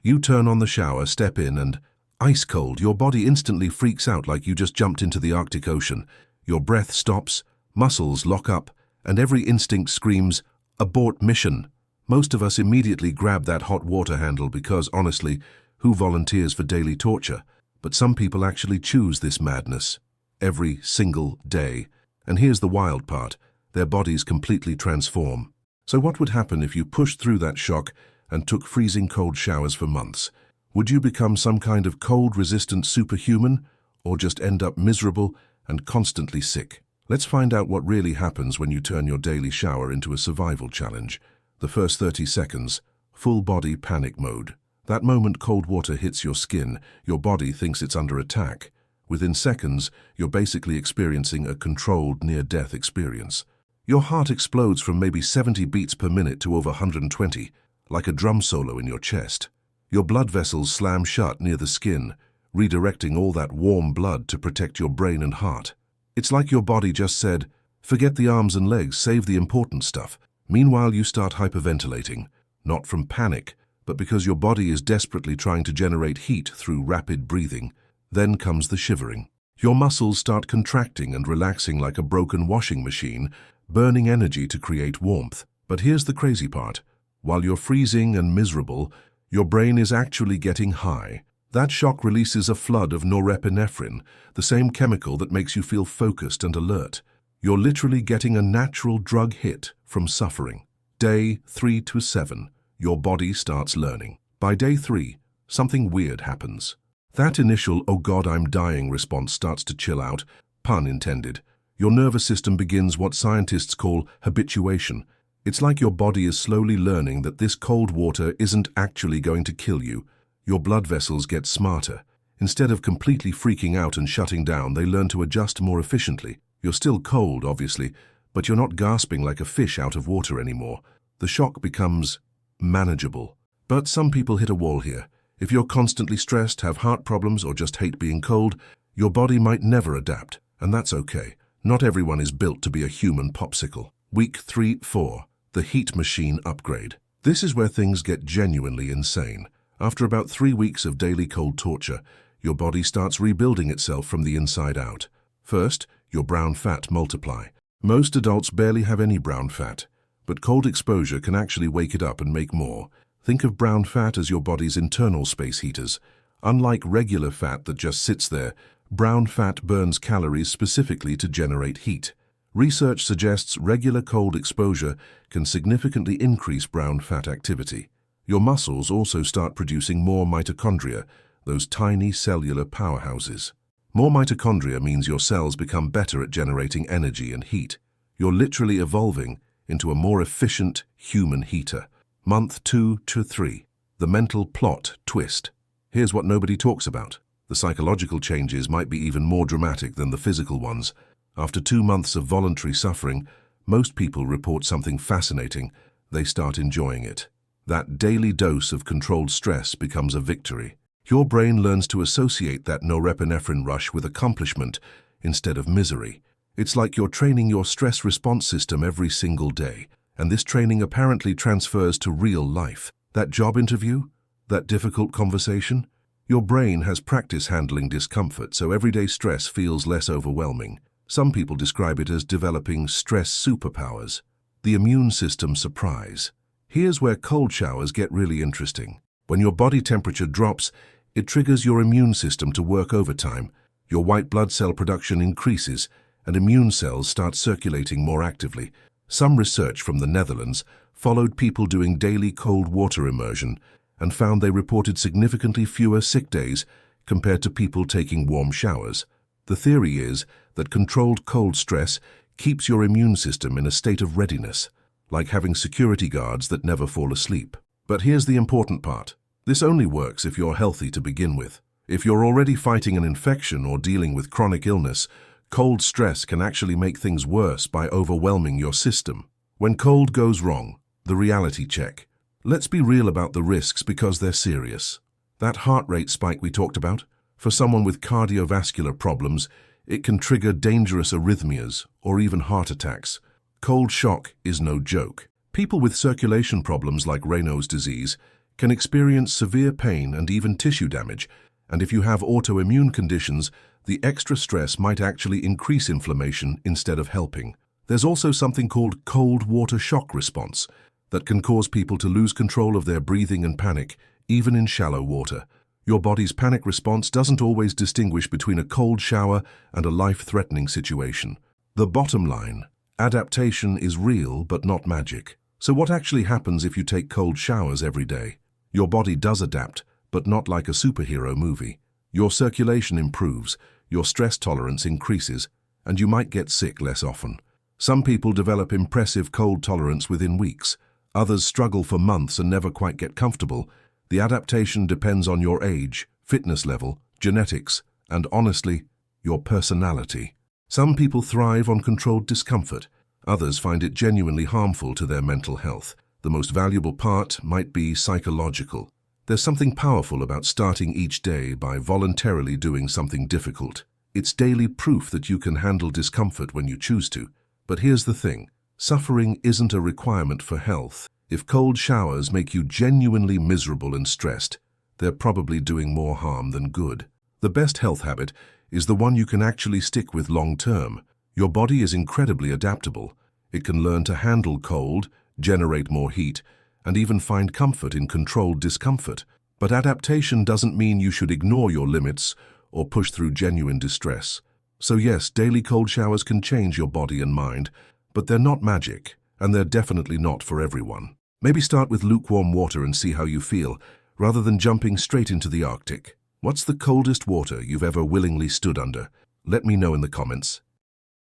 You turn on the shower, step in, and ice cold, your body instantly freaks out like you just jumped into the Arctic Ocean. Your breath stops, muscles lock up, and every instinct screams, "Abort mission." Most of us immediately grab that hot water handle because, honestly, who volunteers for daily torture? But some people actually choose this madness every single day. And here's the wild part, their bodies completely transform. So what would happen if you pushed through that shock and took freezing cold showers for months? Would you become some kind of cold-resistant superhuman, or just end up miserable and constantly sick? Let's find out what really happens when you turn your daily shower into a survival challenge. The first 30 seconds, full-body panic mode. That moment cold water hits your skin, your body thinks it's under attack. Within seconds, you're basically experiencing a controlled near-death experience. Your heart explodes from maybe 70 beats per minute to over 120, like a drum solo in your chest. Your blood vessels slam shut near the skin, redirecting all that warm blood to protect your brain and heart. It's like your body just said, "Forget the arms and legs, save the important stuff." Meanwhile, you start hyperventilating, not from panic, but because your body is desperately trying to generate heat through rapid breathing. Then comes the shivering. Your muscles start contracting and relaxing like a broken washing machine, burning energy to create warmth. But here's the crazy part. While you're freezing and miserable, your brain is actually getting high. That shock releases a flood of norepinephrine, the same chemical that makes you feel focused and alert. You're literally getting a natural drug hit from suffering. Day 3 to 7, your body starts learning. By day 3, something weird happens. That initial, "Oh God, I'm dying" response starts to chill out, pun intended. Your nervous system begins what scientists call habituation. It's like your body is slowly learning that this cold water isn't actually going to kill you. Your blood vessels get smarter. Instead of completely freaking out and shutting down, they learn to adjust more efficiently. You're still cold, obviously, but you're not gasping like a fish out of water anymore. The shock becomes manageable. But some people hit a wall here. If you're constantly stressed, have heart problems, or just hate being cold, your body might never adapt, and that's okay. Not everyone is built to be a human popsicle. Week 3-4. The heat machine upgrade. This is where things get genuinely insane. After about 3 weeks of daily cold torture, your body starts rebuilding itself from the inside out. First, your brown fat multiply. Most adults barely have any brown fat, but cold exposure can actually wake it up and make more. Think of brown fat as your body's internal space heaters. Unlike regular fat that just sits there, brown fat burns calories specifically to generate heat. Research suggests regular cold exposure can significantly increase brown fat activity. Your muscles also start producing more mitochondria, those tiny cellular powerhouses. More mitochondria means your cells become better at generating energy and heat. You're literally evolving into a more efficient human heater. Month 2 to 3. The mental plot twist. Here's what nobody talks about. The psychological changes might be even more dramatic than the physical ones. After 2 months of voluntary suffering, most people report something fascinating. They start enjoying it. That daily dose of controlled stress becomes a victory. Your brain learns to associate that norepinephrine rush with accomplishment instead of misery. It's like you're training your stress response system every single day, and this training apparently transfers to real life. That job interview? That difficult conversation? Your brain has practice handling discomfort, so everyday stress feels less overwhelming. Some people describe it as developing stress superpowers. The immune system surprise. Here's where cold showers get really interesting. When your body temperature drops, it triggers your immune system to work overtime. Your white blood cell production increases, and immune cells start circulating more actively. Some research from the Netherlands followed people doing daily cold water immersion and found they reported significantly fewer sick days compared to people taking warm showers. The theory is that controlled cold stress keeps your immune system in a state of readiness, like having security guards that never fall asleep. But here's the important part. This only works if you're healthy to begin with. If you're already fighting an infection or dealing with chronic illness, cold stress can actually make things worse by overwhelming your system. When cold goes wrong, the reality check. Let's be real about the risks because they're serious. That heart rate spike we talked about? For someone with cardiovascular problems, it can trigger dangerous arrhythmias or even heart attacks. Cold shock is no joke. People with circulation problems like Raynaud's disease can experience severe pain and even tissue damage, and if you have autoimmune conditions, the extra stress might actually increase inflammation instead of helping. There's also something called cold water shock response that can cause people to lose control of their breathing and panic, even in shallow water. Your body's panic response doesn't always distinguish between a cold shower and a life-threatening situation. The bottom line: adaptation is real but not magic. So what actually happens if you take cold showers every day? Your body does adapt, but not like a superhero movie. Your circulation improves, your stress tolerance increases, and you might get sick less often. Some people develop impressive cold tolerance within weeks. Others struggle for months and never quite get comfortable. The adaptation depends on your age, fitness level, genetics, and honestly, your personality. Some people thrive on controlled discomfort. Others find it genuinely harmful to their mental health. The most valuable part might be psychological. There's something powerful about starting each day by voluntarily doing something difficult. It's daily proof that you can handle discomfort when you choose to. But here's the thing: suffering isn't a requirement for health. If cold showers make you genuinely miserable and stressed, they're probably doing more harm than good. The best health habit is the one you can actually stick with long term. Your body is incredibly adaptable. It can learn to handle cold, generate more heat, and even find comfort in controlled discomfort. But adaptation doesn't mean you should ignore your limits or push through genuine distress. So yes, daily cold showers can change your body and mind, but they're not magic, and they're definitely not for everyone. Maybe start with lukewarm water and see how you feel, rather than jumping straight into the Arctic. What's the coldest water you've ever willingly stood under? Let me know in the comments.